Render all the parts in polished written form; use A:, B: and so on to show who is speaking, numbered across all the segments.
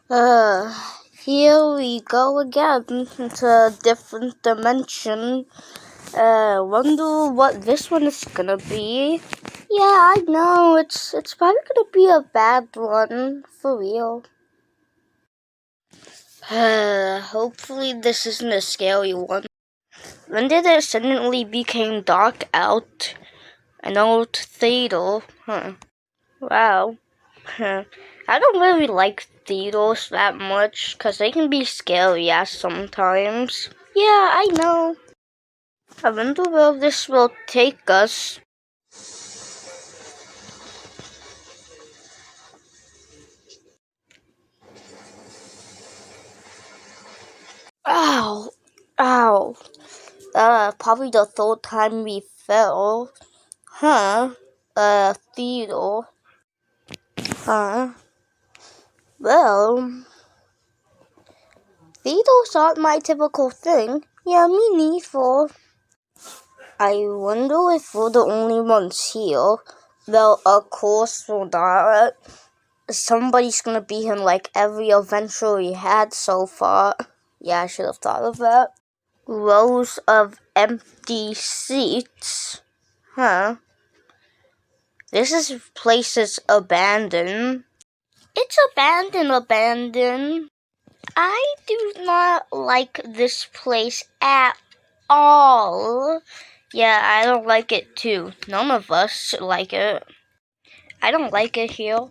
A: Uh, Here we go again to a different dimension. Wonder what this one is gonna be. Yeah, I know, it's probably gonna be a bad one, for real. Hopefully this isn't a scary one. When did it suddenly became dark out? An old theater, Wow. I don't really like theaters that much, 'cause they can be scary sometimes. Yeah, I know. I wonder where this will take us. Ow! Ow! Probably the third time we fell. Theater. Well, theaters aren't my typical thing. Yeah, me neither. I wonder if we're the only ones here. Well, of course we're not. Somebody's gonna be in like every adventure we had so far. Yeah, I should have thought of that. Rows of empty seats. This place is abandoned. It's abandoned. I do not like this place at all. Yeah, I don't like it too. None of us like it. I don't like it here.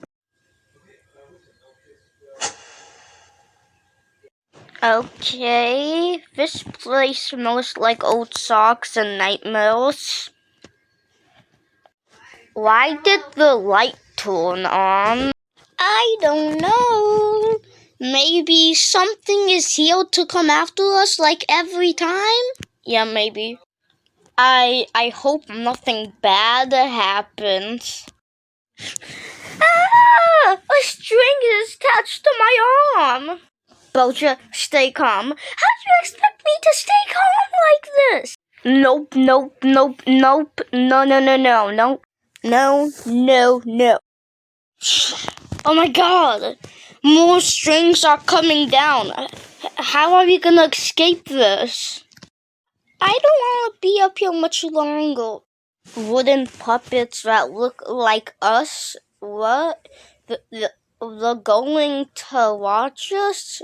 A: Okay, this place smells like old socks and nightmares. Why did the light turn on? I don't know. Maybe something is here to come after us like every time? Yeah, maybe. I hope nothing bad happens. A string is attached to my arm. Belcher, stay calm. How do you expect me to stay calm like this? Nope. No. Oh my god. More strings are coming down. How are we gonna escape this? I don't want to be up here much longer. Wooden puppets that look like us? What? They're going to watch us?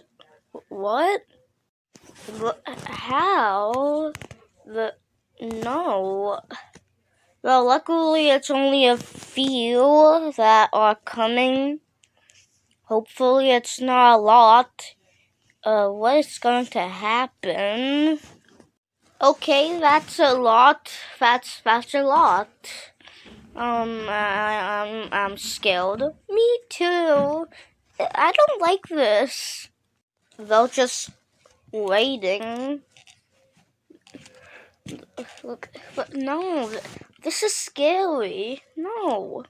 A: What? How? No. Well, luckily it's only a few that are coming. Hopefully it's not a lot. What is going to happen? Okay, that's a lot. That's a lot. I'm scared. Me too. I don't like this. They're just waiting. Look, but no, this is scary. No.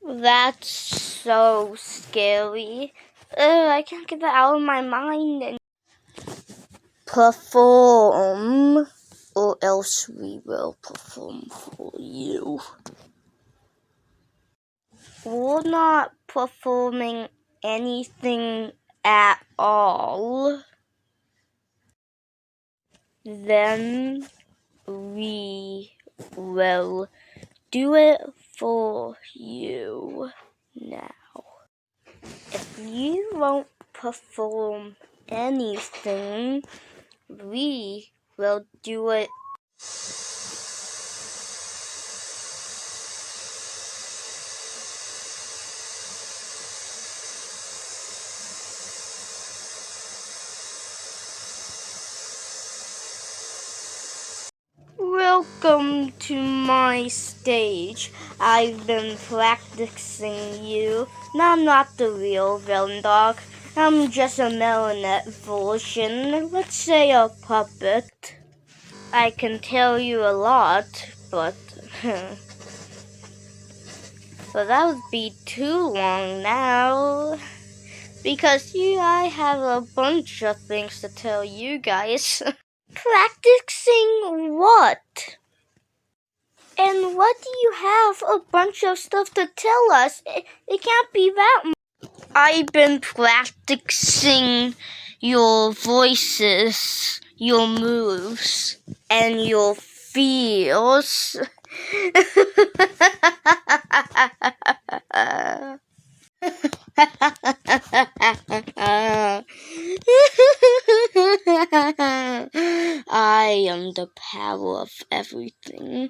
A: That's so scary. I can't get that out of my mind. Perform, or else we will perform for you. We're not performing anything at all. Then we will do it for you now. If you won't perform anything, we will do it. Welcome to my stage. I've been practicing you. Now I'm not the real villain dog. I'm just a marionette version. Let's say a puppet. I can tell you a lot, but but that would be too long now. Because I have a bunch of things to tell you guys. Practicing what? And what do you have a bunch of stuff to tell us? It can't be that much. I've been practicing your voices, your moves, and your feels. I am the power of everything.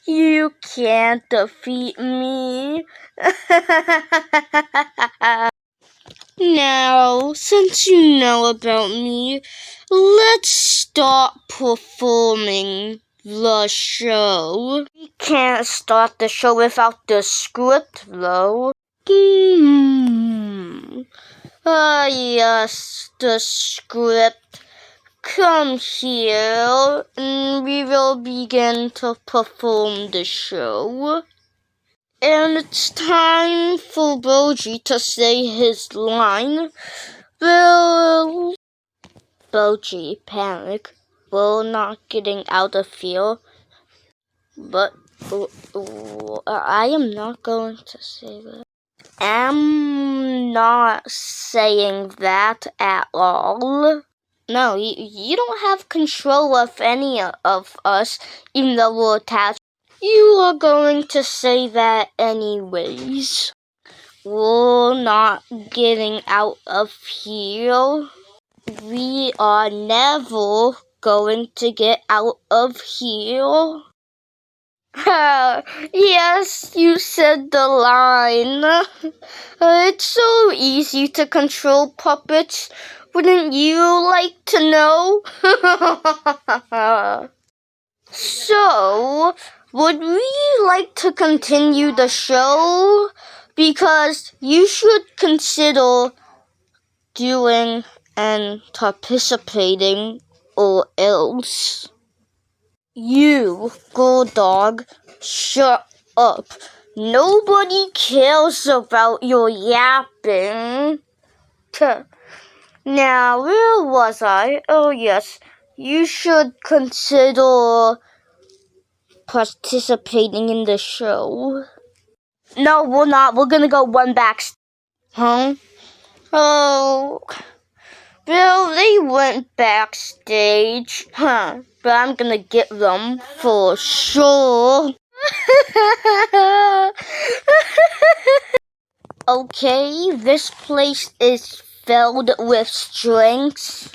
A: You can't defeat me. Now, since you know about me, let's start performing the show. We can't start the show without the script, though. Yes, the script. Come here, and we will begin to perform the show. And it's time for Boji to say his line. Well, Boji, panic. We're not getting out of here. But I am not going to say that. I'm not saying that at all. No, you don't have control of any of us, even though we're attached. You are going to say that anyways. We're not getting out of here. We are never going to get out of here. Yes, you said the line. It's so easy to control puppets. Wouldn't you like to know? So, would we like to continue the show? Because you should consider doing and participating, or else. You, girl dog, shut up. Nobody cares about your yapping. Now, where was I? Oh, yes. You should consider participating in the show. No, we're not. We're gonna go one back. Huh? Oh. Well, they went backstage. Huh. But I'm gonna get them for sure. Okay, this place is filled with strings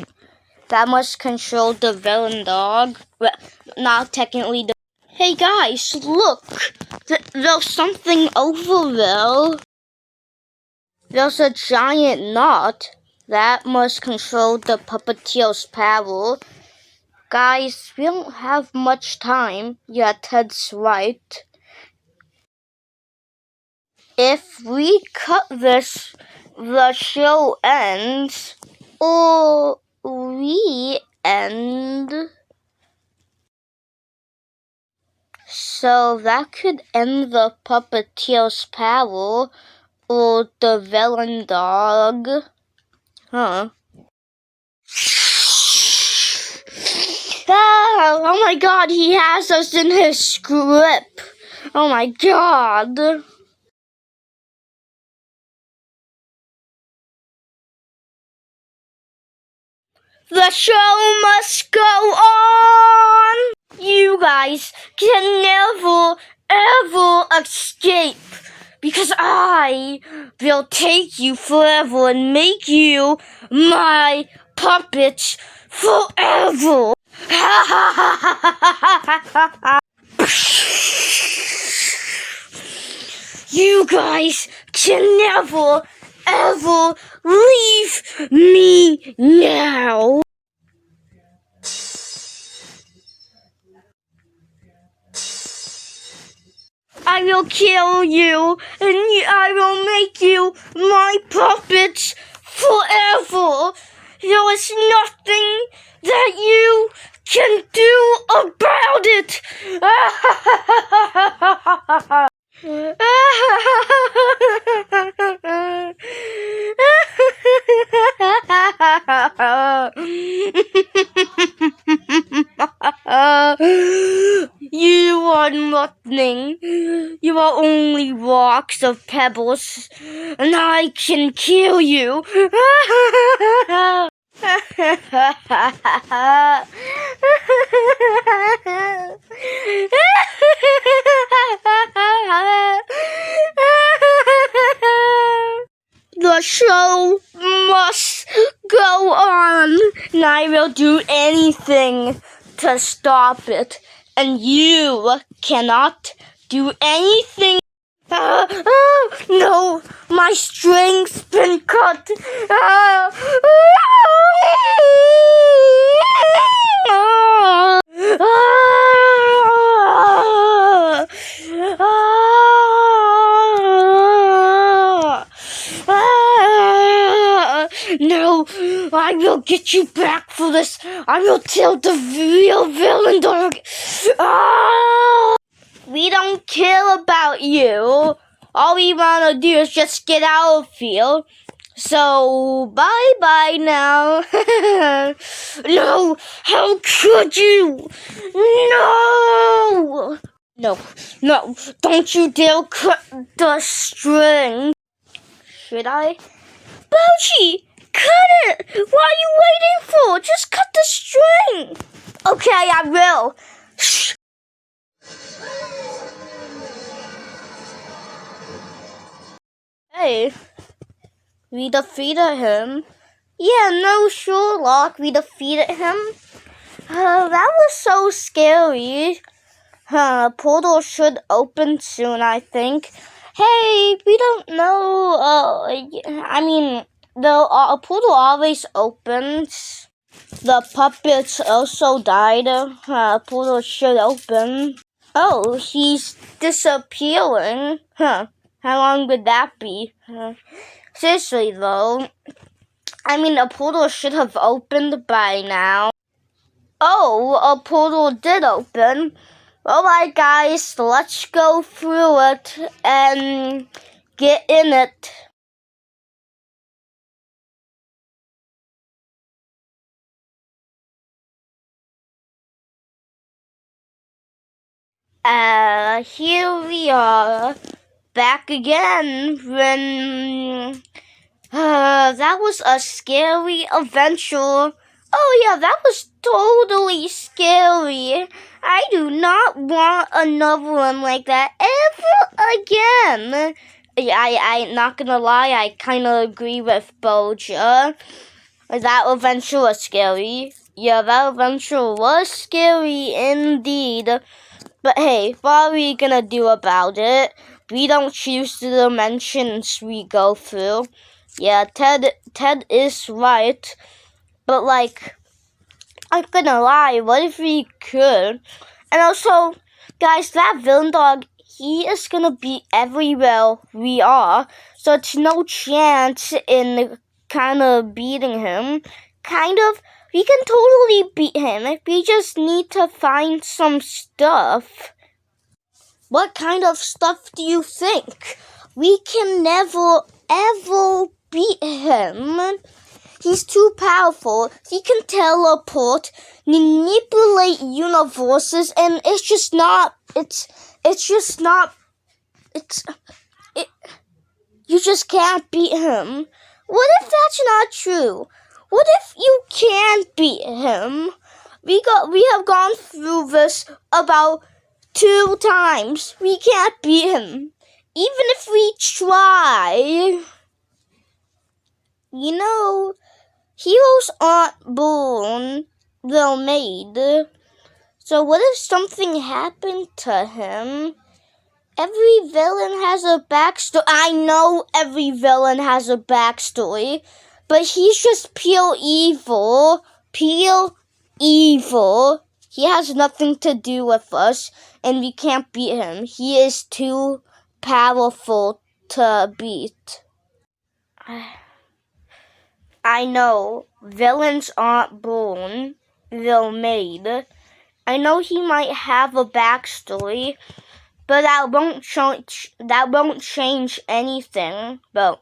A: that must control the villain dog. Well, not technically the... Hey guys, look! There's something over there. There's a giant knot that must control the puppeteer's power. Guys, we don't have much time. Yeah, Ted's right. If we cut this, the show ends. Or we end. So that could end the puppeteer's power. Or the villain dog. Huh. Ah, oh my god, he has us in his grip. Oh my god. The show must go on. You guys can never, ever escape. Because I will take you forever and make you my puppet forever. You guys can never, ever leave me now. I will kill you, and I will make you my puppet forever. There is nothing that you can do about it. You are nothing. You are only rocks of pebbles, and I can kill you. The show must go on, and I will do anything to stop it, and you cannot do anything. No, my string's been cut. No, I will get you back for this. I will tell the real villain dog. We don't care about you. All we want to do is just get out of here. So, bye-bye now. No, how could you? No! No, don't you dare cut the string. Should I? Bochi, cut it! What are you waiting for? Just cut the string. Okay, I will. Shh. Hey, we defeated him. Yeah, no, Sherlock, we defeated him. That was so scary. Portal should open soon, I think. Hey, we don't know. The portal always opens. The puppets also died. Portal should open. Oh, he's disappearing. How long would that be? Seriously, though. A portal should have opened by now. Oh, a portal did open. Alright, guys, let's go through it and get in it. Here we are, back again when... that was a scary adventure. Oh yeah, that was totally scary. I do not want another one like that ever again. Yeah, I'm not gonna lie, I kinda agree with Boja. That adventure was scary. Yeah, that adventure was scary indeed. But hey, what are we gonna do about it? We don't choose the dimensions we go through. Yeah, Ted is right. But I'm gonna lie, what if we could? And also, guys, that villain dog, he is gonna be everywhere we are. So it's no chance in kinda beating him. We can totally beat him. We just need to find some stuff. What kind of stuff do you think? We can never, ever beat him. He's too powerful. He can teleport, manipulate universes, and you just can't beat him. What if that's not true? What if you can't beat him? We have gone through this about 2 times. We can't beat him. Even if we try. Heroes aren't born, they're made. So what if something happened to him? Every villain has a backstory. I know every villain has a backstory, but he's just pure evil. Pure evil. He has nothing to do with us, and we can't beat him. He is too powerful to beat. I know, villains aren't born, they're made. I know he might have a backstory, but that won't change anything. But